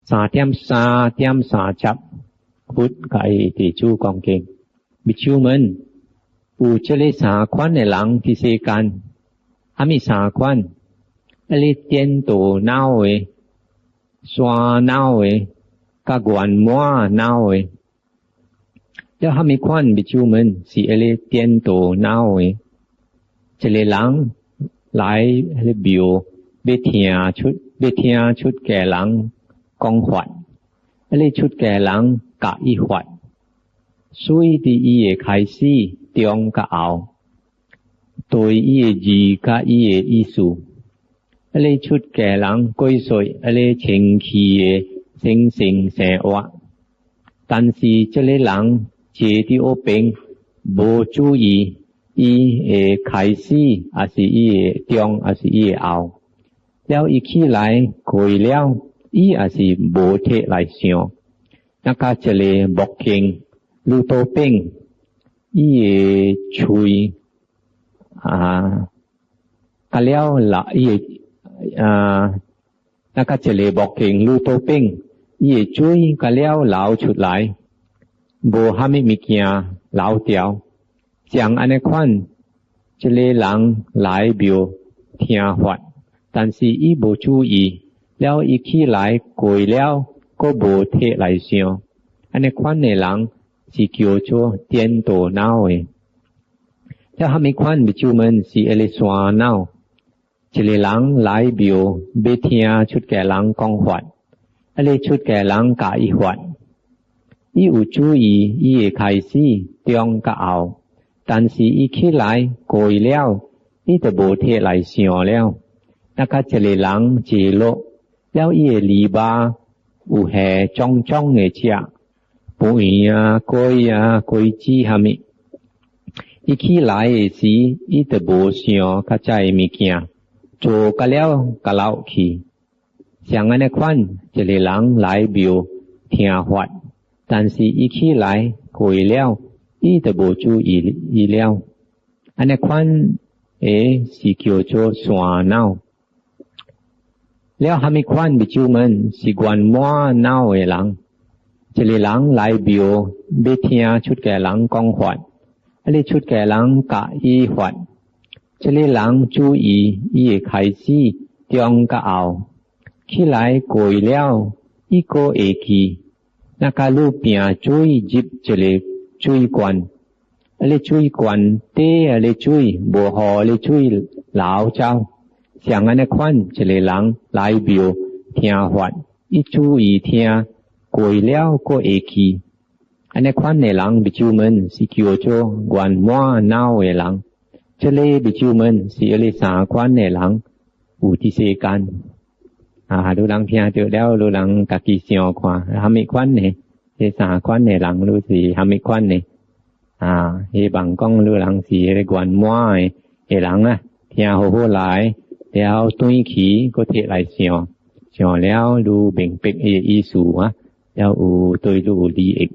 3.3พุทธไกติจูกองเก่งบิชูมันอูเจเลสาควันในหลังที่เสกันอามีสาควันอลิเตียนโตนาวเอสวานาวเอกากวนมัวนาวเอแล้วอามีควันบิชูมันสีอลิเตียนโตนาวเอเจเลหลังหลายอลิบิโอเบเทียชุดแก่หลังกองขวัญอลิชุดแก่หลังกะอีขวัญสุยที่อีไข่ซีเตียงกะเอาตัวอีจีกะอีสูอลิชุดแก่หลังก้อยสวยอลิเชิงขีสิงแสวะ但是这类人接的我病无注意伊会开始还是伊会中还是伊会后แล้วอีขี้ไหลกอยแล้วอีอาจสิบ่เทไหลเสียวนักจะเลบอกเก่งลูโตเป้งอีชุยกะแล้วละอีนักจะเลบอกเก่งลูโตเป้งอีจุยกะแล้วเหลาชุดไหลบ่หามิมีเกียเหลาเตียวจังอันในควันจะเลหลังหลายบิวเทียหวัด但是伊无注意แล้วอีขี้ไหลกอยแล้วก็บ่เทไหลเสียวอันนี้ควันในหลังสิเกี่ยวโจเตียนโตนาวแล้วหามีควันบิจูมันสิเอลิสวานาวจะเลหลังหลายบิวเบเทียชุดแก่หลังกองขวัญอลิชุดแก่หลังกะอีขวัญอีอุจูอีอีไข่ซีเตียงกะเอา但是อีขี้ไหลกอยแล้วอีจะบ่เทไหลเสียวแล้วนักจะเลหลังเจโลแล้วอีลีบาอูแหจ้องเงเจียปุยกอยจีหามิอีขี้หลายสีอีตะโบเสียวกะใจมีเกียโจกะแล้วกะเล่าขี้เสียงอันในควันจะเลหลังหลายบิวเทียหวัด但是อีขี้หลายกอยแล้วอีตะโบจูอีแล้วอันในควันสิเกียวโจสวานาวแล้วหามีควันบิจูมันสิกวนมัวนาวหลังจะเลหลังหลายบิวเบเทียชุดแก่หลังกองขวัญอลิชุดแก่หลังกะอีขวัญจะเลหลังจูอีไข่ซีเตียงกะเอาขี้ไหลกอยแล้วอีโกเอกีนักลูเปียจุยจิบจะเลจุยกวนอลิจุยกวนเตอลิจุยบัวหออลิจุยเหลาเจ้าเสียงอันในควันจะเลหลังหลายบิวเทียหวัดอีจูอีเทียกวยแล้วก็เอกีอันในควันในหลังบิจูมันสิกิโอโจกวนมัวนาวหลังจะเลบิจูมันสิอลิสาควันในหลังอุทิเสกันดูหลังเพียเจอแล้วดูหลังกะกีเสียวขวาทำมีควันเนี่ยเฮสาควันในหลังดูสิทำมีควันเนี่ยเฮบังก้องดูหลังสีเลยกวนมัวเฮหลังเทียโหหลายแล้วตุ้ยขี้ก็เทไหลเสียวแล้วดูเบ่งเป็กอีสูแล้วตูยดูดีอีก